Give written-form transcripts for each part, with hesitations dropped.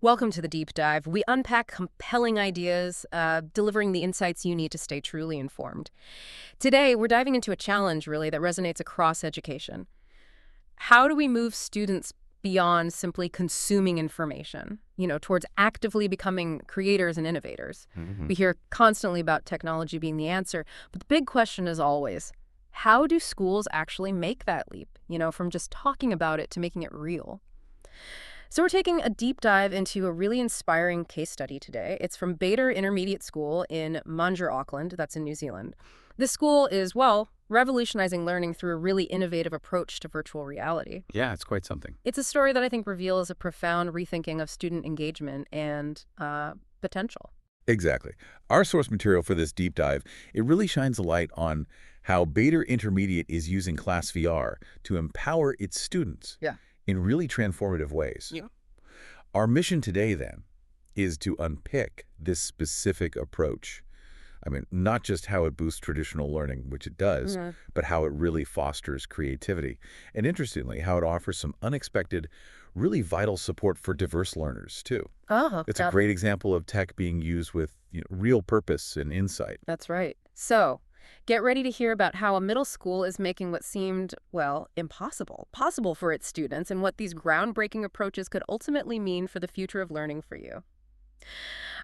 Welcome to the deep dive. We unpack compelling ideas, delivering the insights you need to stay truly informed. Today, we're diving into a challenge, really, that resonates across education. How do we move students beyond simply consuming information, towards actively becoming creators and innovators? hmm We hear constantly about technology being the answer, but the big question is always, how do schools actually make that leap, from just talking about it to making it real? So we're taking a deep dive into a really inspiring case study today. It's from Bader Intermediate School in Munger, Auckland, that's in New Zealand. This school is, well, revolutionizing learning through a really innovative approach to virtual reality. Yeah, it's quite something. It's a story that I think reveals a profound rethinking of student engagement and potential. Exactly. Our source material for this deep dive, it really shines a light on how Bader Intermediate is using ClassVR to empower its students Yeah. in really transformative ways. Yeah. Our mission today, then, is to unpick this specific approach. I mean, not just how it boosts traditional learning, which it does, but how it really fosters creativity. And interestingly, how it offers some unexpected, really vital support for diverse learners, too. Oh, It's a great example of tech being used with real purpose and insight. that's right. So, get ready to hear about how a middle school is making what seemed, well, impossible, possible for its students and what these groundbreaking approaches could ultimately mean for the future of learning for you.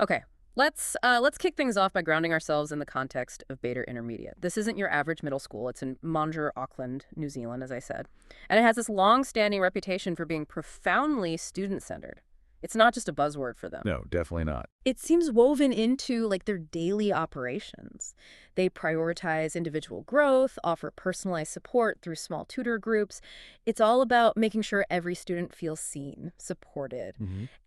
Okay, let's kick things off by grounding ourselves in the context of Bader Intermediate. This isn't your average middle school. It's in Munger, Auckland, New Zealand, as I said. And it has this long-standing reputation for being profoundly student-centered. It's not just a buzzword for them. No, definitely not. It seems woven into their daily operations. They prioritize individual growth, offer personalized support through small tutor groups. It's all about making sure every student feels seen, supported.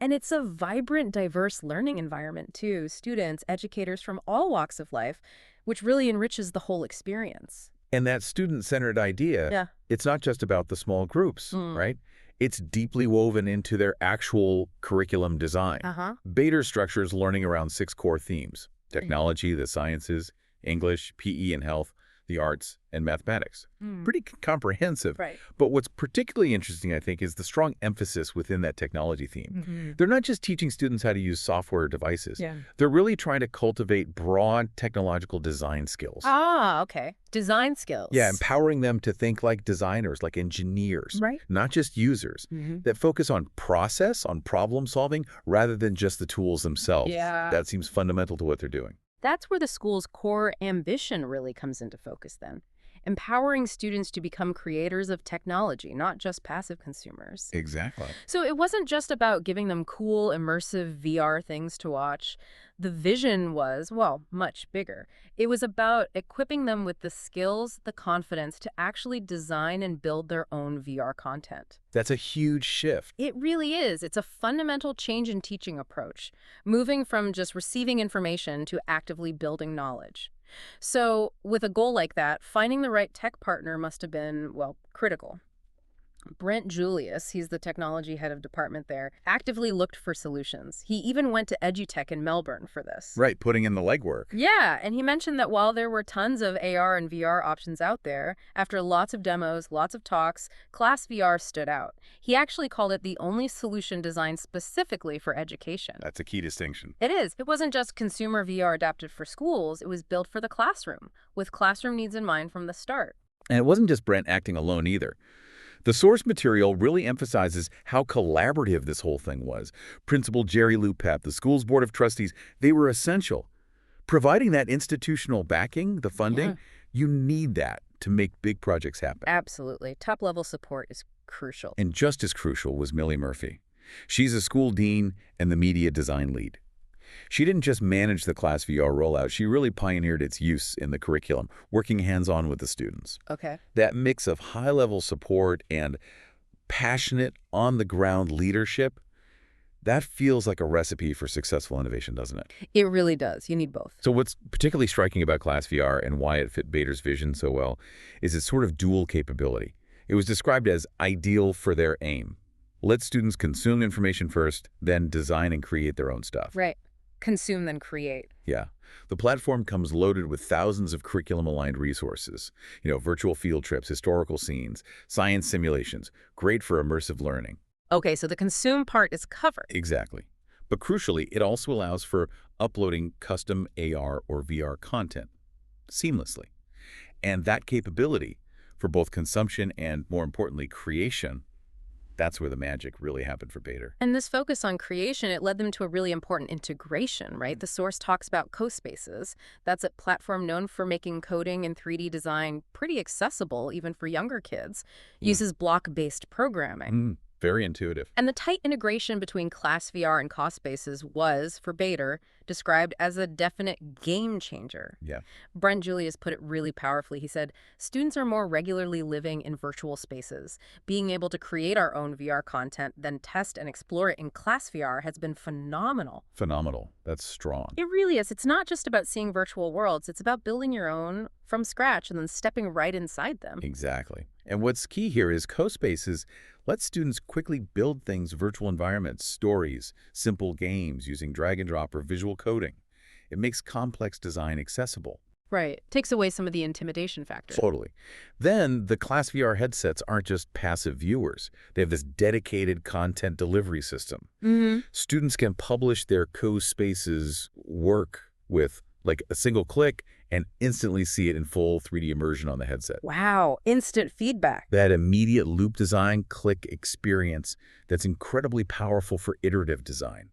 And it's a vibrant, diverse learning environment too. Students, educators from all walks of life, which really enriches the whole experience. And that student-centered idea, Yeah. it's not just about the small groups, right? It's deeply woven into their actual curriculum design. Uh-huh. Bader structures learning around 6 core themes: technology, the sciences, English, PE and health, the arts, and mathematics. Pretty comprehensive. Right. But what's particularly interesting, I think, is the strong emphasis within that technology theme. They're not just teaching students how to use software or devices. Yeah. They're really trying to cultivate broad technological design skills. Ah, okay. Design skills. Yeah, empowering them to think like designers, like engineers, Right. not just users, that focus on process, on problem solving, rather than just the tools themselves. Yeah. That seems fundamental to what they're doing. That's where the school's core ambition really comes into focus then. Empowering students to become creators of technology, not just passive consumers. Exactly. So it wasn't just about giving them cool, immersive VR things to watch. The vision was, well, much bigger. It was about equipping them with the skills, the confidence to actually design and build their own VR content. That's a huge shift. It really is. It's a fundamental change in teaching approach, moving from just receiving information to actively building knowledge. So with a goal like that, finding the right tech partner must have been, well, critical. Brent Julius, he's the technology head of department there, actively looked for solutions. He even went to EduTech in Melbourne for this. Right, putting in the legwork. Yeah, and he mentioned that while there were tons of AR and VR options out there, after lots of demos, lots of talks, ClassVR stood out. He actually called it the only solution designed specifically for education. That's a key distinction. It is. It wasn't just consumer VR adapted for schools, it was built for the classroom, with classroom needs in mind from the start. And it wasn't just Brent acting alone either. The source material really emphasizes how collaborative this whole thing was. Principal Jerry Lupep, the school's board of trustees, they were essential. Providing that institutional backing, the funding, you need that to make big projects happen. Absolutely. Top-level support is crucial. And just as crucial was Millie Murphy. She's a school dean and the media design lead. She didn't just manage the ClassVR rollout, she really pioneered its use in the curriculum, working hands-on with the students. Okay. That mix of high-level support and passionate, on-the-ground leadership, that feels like a recipe for successful innovation, doesn't it? It really does. You need both. So what's particularly striking about ClassVR and why it fit Bader's vision so well is its sort of dual capability. It was described as ideal for their aim. Let students consume information first, then design and create their own stuff. Right. Consume, then create. Yeah. The platform comes loaded with thousands of curriculum-aligned resources. Virtual field trips, historical scenes, science simulations. Great for immersive learning. Okay, so the consume part is covered. Exactly. But crucially, it also allows for uploading custom AR or VR content seamlessly. And that capability for both consumption and, more importantly, creation, that's where the magic really happened for Bader. And this focus on creation, it led them to a really important integration, right? The source talks about CoSpaces. That's a platform known for making coding and 3D design pretty accessible, even for younger kids. Uses block-based programming. Very intuitive. And the tight integration between ClassVR and CoSpaces was, for Bader, described as a definite game changer. Yeah. Brent Julius put it really powerfully. He said, students are more regularly living in virtual spaces. Being able to create our own VR content, then test and explore it in ClassVR has been phenomenal. Phenomenal. That's strong. It really is. It's not just about seeing virtual worlds. It's about building your own from scratch and then stepping right inside them. Exactly. And what's key here is CoSpaces let students quickly build things, virtual environments, stories, simple games using drag and drop or visual coding. It makes complex design accessible. Right. Takes away some of the intimidation factor. Totally. Then the ClassVR headsets aren't just passive viewers. They have this dedicated content delivery system. Students can publish their CoSpaces work with like a single click and instantly see it in full 3D immersion on the headset. Wow, instant feedback. That immediate loop design click experience that's incredibly powerful for iterative design,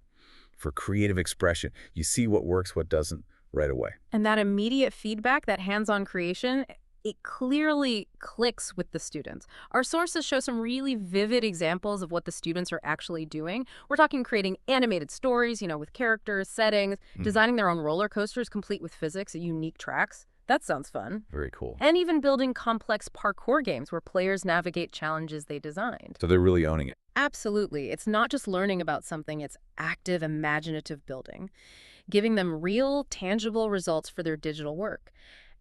for creative expression. You see what works, what doesn't right away. And that immediate feedback, that hands-on creation, it clearly clicks with the students. Our sources show some really vivid examples of what the students are actually doing. We're talking creating animated stories, with characters, settings, designing their own roller coasters complete with physics, unique tracks. That sounds fun. Very cool. And even building complex parkour games where players navigate challenges they designed. So they're really owning it. Absolutely. It's not just learning about something, it's active, imaginative building, giving them real, tangible results for their digital work.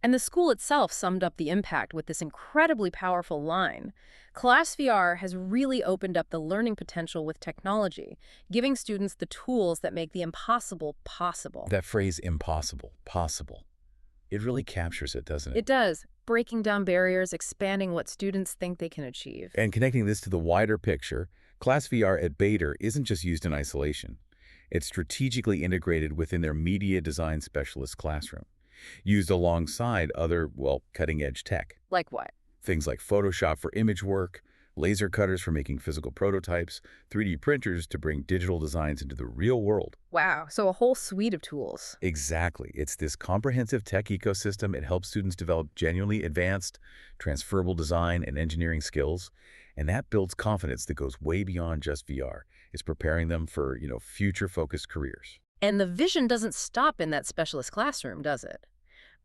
And the school itself summed up the impact with this incredibly powerful line. ClassVR has really opened up the learning potential with technology, giving students the tools that make the impossible possible. That phrase, impossible, possible, it really captures it, doesn't it? It does. Breaking down barriers, expanding what students think they can achieve. And connecting this to the wider picture, ClassVR at Bader isn't just used in isolation. It's strategically integrated within their media design specialist classroom, used alongside other, cutting-edge tech. Like what? Things like Photoshop for image work, laser cutters for making physical prototypes, 3D printers to bring digital designs into the real world. Wow, so a whole suite of tools. Exactly. It's this comprehensive tech ecosystem. It helps students develop genuinely advanced, transferable design and engineering skills, and that builds confidence that goes way beyond just VR. It's preparing them for, future-focused careers. And the vision doesn't stop in that specialist classroom, does it?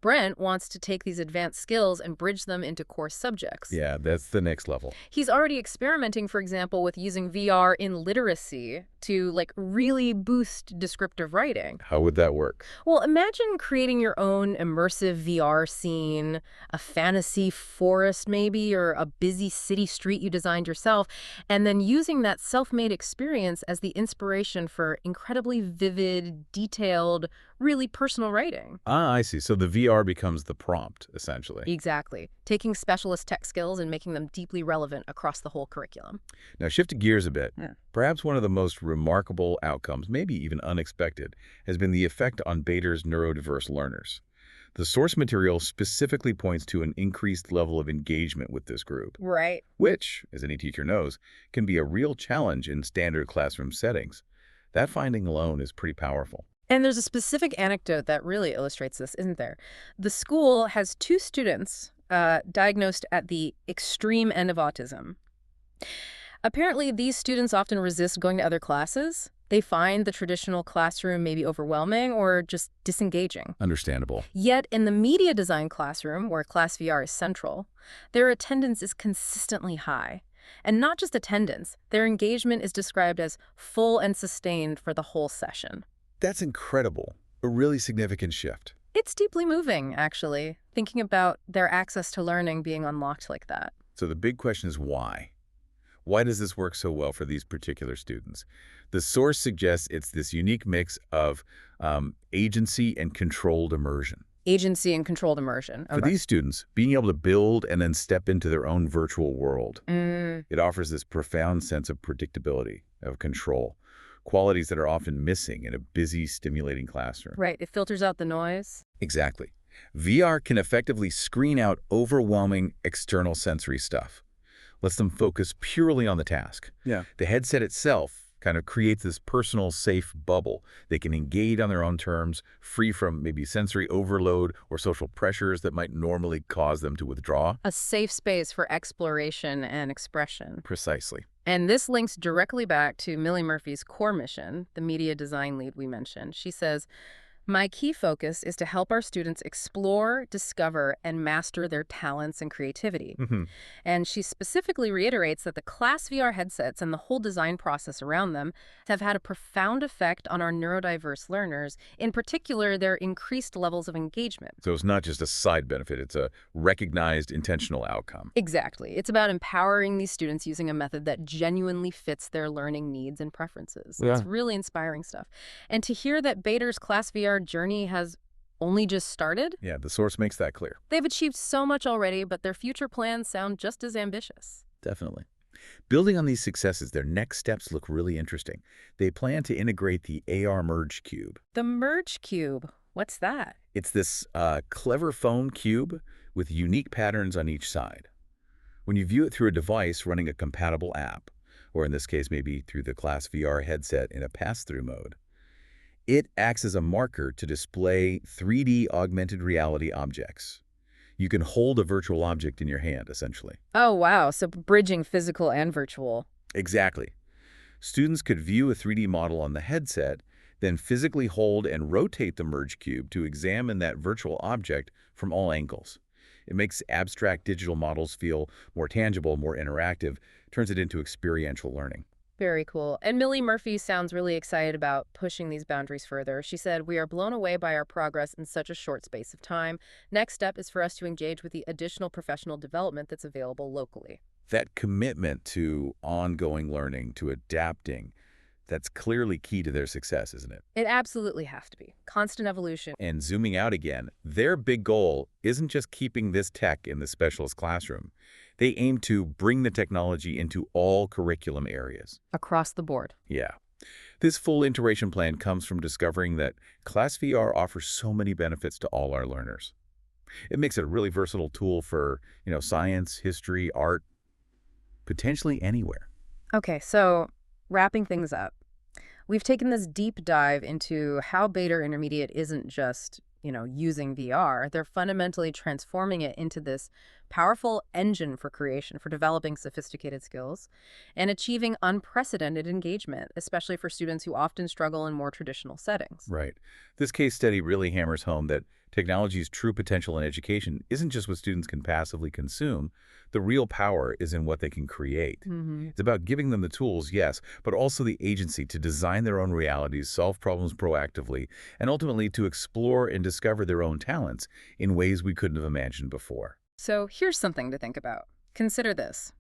Brent wants to take these advanced skills and bridge them into core subjects. Yeah, that's the next level. He's already experimenting, for example, with using VR in literacy to, really boost descriptive writing. How would that work? Well, imagine creating your own immersive VR scene, a fantasy forest maybe, or a busy city street you designed yourself, and then using that self-made experience as the inspiration for incredibly vivid, detailed, really personal writing. Ah, I see. So the VR becomes the prompt, essentially. Exactly. Taking specialist tech skills and making them deeply relevant across the whole curriculum. Now, shifting gears a bit, perhaps one of the most remarkable outcomes, maybe even unexpected, has been the effect on Bader's neurodiverse learners. The source material specifically points to an increased level of engagement with this group. Right. Which, as any teacher knows, can be a real challenge in standard classroom settings. That finding alone is pretty powerful. And there's a specific anecdote that really illustrates this, isn't there? The school has 2 students diagnosed at the extreme end of autism. Apparently, these students often resist going to other classes. They find the traditional classroom maybe overwhelming or just disengaging. Understandable. Yet in the media design classroom, where ClassVR is central, their attendance is consistently high. And not just attendance, their engagement is described as full and sustained for the whole session. That's incredible. A really significant shift. It's deeply moving, actually, thinking about their access to learning being unlocked like that. So the big question is why? Why does this work so well for these particular students? The source suggests it's this unique mix of agency and controlled immersion. Agency and controlled immersion. For these students, being able to build and then step into their own virtual world, it offers this profound sense of predictability, of control. qualities that are often missing in a busy, stimulating classroom. Right, it filters out the noise. Exactly. VR can effectively screen out overwhelming external sensory stuff, lets them focus purely on the task. Yeah. The headset itself kind of creates this personal, safe bubble. They can engage on their own terms, free from maybe sensory overload or social pressures that might normally cause them to withdraw. A safe space for exploration and expression. Precisely. And this links directly back to Millie Murphy's core mission, the media design lead we mentioned. She says, "My key focus is to help our students explore, discover, and master their talents and creativity." And she specifically reiterates that the ClassVR headsets and the whole design process around them have had a profound effect on our neurodiverse learners, in particular their increased levels of engagement. So it's not just a side benefit, it's a recognized intentional outcome. Exactly. It's about empowering these students using a method that genuinely fits their learning needs and preferences. Yeah. It's really inspiring stuff. And to hear that Bader's ClassVR journey has only just started, Yeah, the source makes that clear. they've achieved so much already, but their future plans sound just as ambitious. Definitely. Building on these successes, their next steps look really interesting. They plan to integrate the AR Merge Cube. The Merge Cube, what's that? It's this clever foam cube with unique patterns on each side. When you view it through a device running a compatible app, or in this case maybe through the ClassVR headset in a pass-through mode, it acts as a marker to display 3D augmented reality objects. You can hold a virtual object in your hand, essentially. Oh, wow. So bridging physical and virtual. Exactly. Students could view a 3D model on the headset, then physically hold and rotate the Merge Cube to examine that virtual object from all angles. It makes abstract digital models feel more tangible, more interactive, turns it into experiential learning. Very cool. And Millie Murphy sounds really excited about pushing these boundaries further. She said, "We are blown away by our progress in such a short space of time. Next step is for us to engage with the additional professional development that's available locally." That commitment to ongoing learning, to adapting, that's clearly key to their success, isn't it? It absolutely has to be. Constant evolution. And zooming out again, their big goal isn't just keeping this tech in the specialist classroom. They aim to bring the technology into all curriculum areas. Across the board. Yeah. This full integration plan comes from discovering that ClassVR offers so many benefits to all our learners. It makes it a really versatile tool for, science, history, art, potentially anywhere. Okay, so wrapping things up. We've taken this deep dive into how Bader Intermediate isn't just, using VR. They're fundamentally transforming it into this powerful engine for creation, for developing sophisticated skills, and achieving unprecedented engagement, especially for students who often struggle in more traditional settings. Right. This case study really hammers home that technology's true potential in education isn't just what students can passively consume. The real power is in what they can create. It's about giving them the tools, yes, but also the agency to design their own realities, solve problems proactively, and ultimately to explore and discover their own talents in ways we couldn't have imagined before. So here's something to think about. Consider this.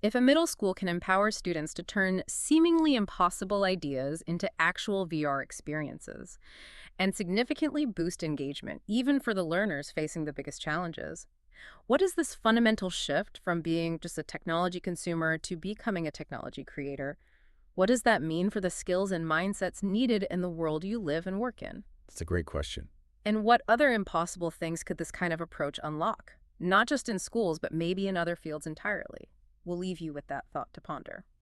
If a middle school can empower students to turn seemingly impossible ideas into actual VR experiences and significantly boost engagement, even for the learners facing the biggest challenges, what is this fundamental shift from being just a technology consumer to becoming a technology creator? What does that mean for the skills and mindsets needed in the world you live and work in? That's a great question. And what other impossible things could this kind of approach unlock? Not just in schools, but maybe in other fields entirely. We'll leave you with that thought to ponder.